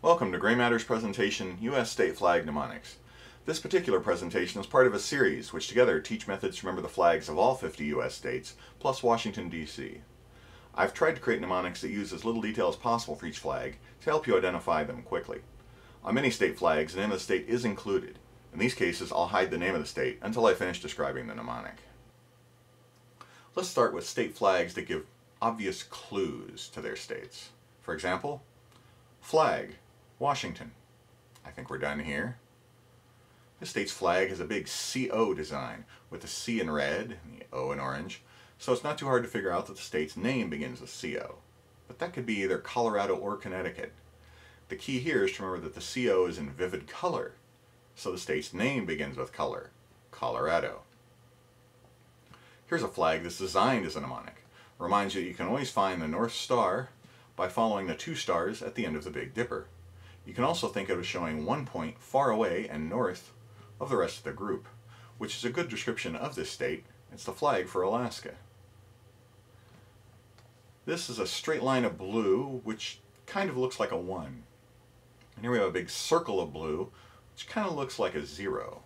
Welcome to Gray Matter's presentation, U.S. State Flag Mnemonics. This particular presentation is part of a series which together teach methods to remember the flags of all 50 U.S. states, plus Washington, D.C. I've tried to create mnemonics that use as little detail as possible for each flag to help you identify them quickly. On many state flags, the name of the state is included. In these cases, I'll hide the name of the state until I finish describing the mnemonic. Let's start with state flags that give obvious clues to their states. For example, flag, Washington. I think we're done here. This state's flag has a big CO design with the C in red and the O in orange, so it's not too hard to figure out that the state's name begins with CO. But that could be either Colorado or Connecticut. The key here is to remember that the CO is in vivid color, so the state's name begins with color, Colorado. Here's a flag that's designed as a mnemonic. Reminds you that you can always find the North Star by following the two stars at the end of the Big Dipper. You can also think of it as showing one point far away and north of the rest of the group, which is a good description of this state. It's the flag for Alaska. This is a straight line of blue, which kind of looks like a 1. And here we have a big circle of blue, which kind of looks like a 0.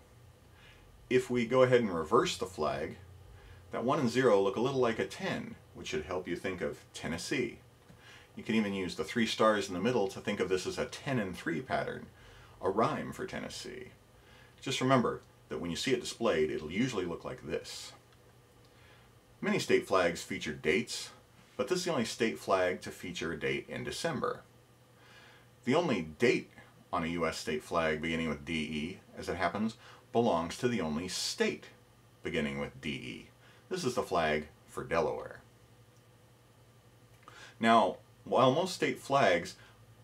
If we go ahead and reverse the flag, that 1 and 0 look a little like a 10, which should help you think of Tennessee. You can even use the 3 stars in the middle to think of this as a 10 and 3 pattern, a rhyme for Tennessee. Just remember that when you see it displayed, it'll usually look like this. Many state flags feature dates, but this is the only state flag to feature a date in December. The only date on a U.S. state flag beginning with DE, as it happens, belongs to the only state beginning with DE. This is the flag for Delaware. Now, while most state flags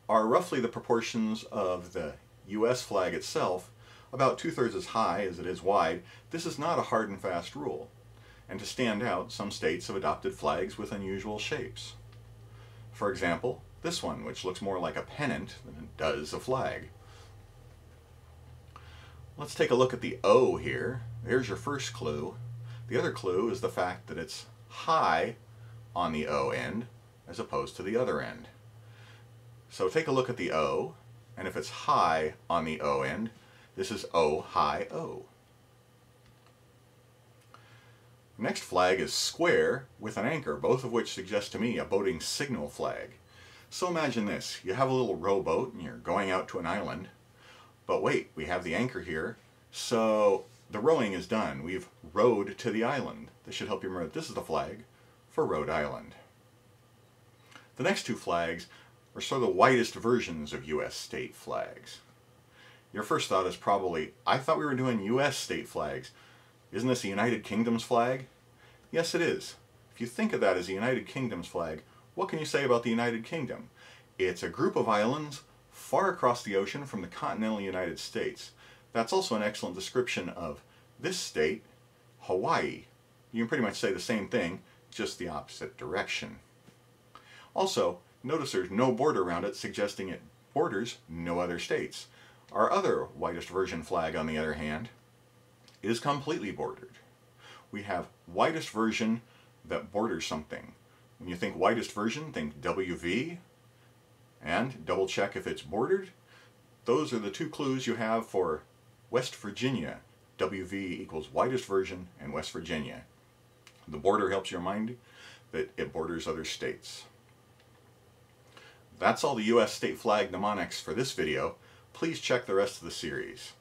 are roughly the proportions of the U.S. flag itself, about 2/3 as high as it is wide, this is not a hard and fast rule. And to stand out, some states have adopted flags with unusual shapes. For example, this one, which looks more like a pennant than it does a flag. Let's take a look at the O here. There's your first clue. The other clue is the fact that it's high on the O end as opposed to the other end. So take a look at the O, and if it's high on the O end, this is O high O. Next flag is square with an anchor, both of which suggest to me a boating signal flag. So imagine this, you have a little rowboat and you're going out to an island, but wait, we have the anchor here, so the rowing is done. We've rowed to the island. This should help you remember that this is the flag for Rhode Island. The next two flags are sort of the widest versions of U.S. state flags. Your first thought is probably, I thought we were doing U.S. state flags. Isn't this the United Kingdom's flag? Yes, it is. If you think of that as the United Kingdom's flag, what can you say about the United Kingdom? It's a group of islands far across the ocean from the continental United States. That's also an excellent description of this state, Hawaii. You can pretty much say the same thing, just the opposite direction. Also, notice there's no border around it, suggesting it borders no other states. Our other widest version flag, on the other hand, is completely bordered. We have widest version that borders something. When you think widest version, think WV, and double check if it's bordered. Those are the two clues you have for West Virginia. WV equals widest version and West Virginia. The border helps you remind that it borders other states. That's all the U.S. state flag mnemonics for this video. Please check the rest of the series.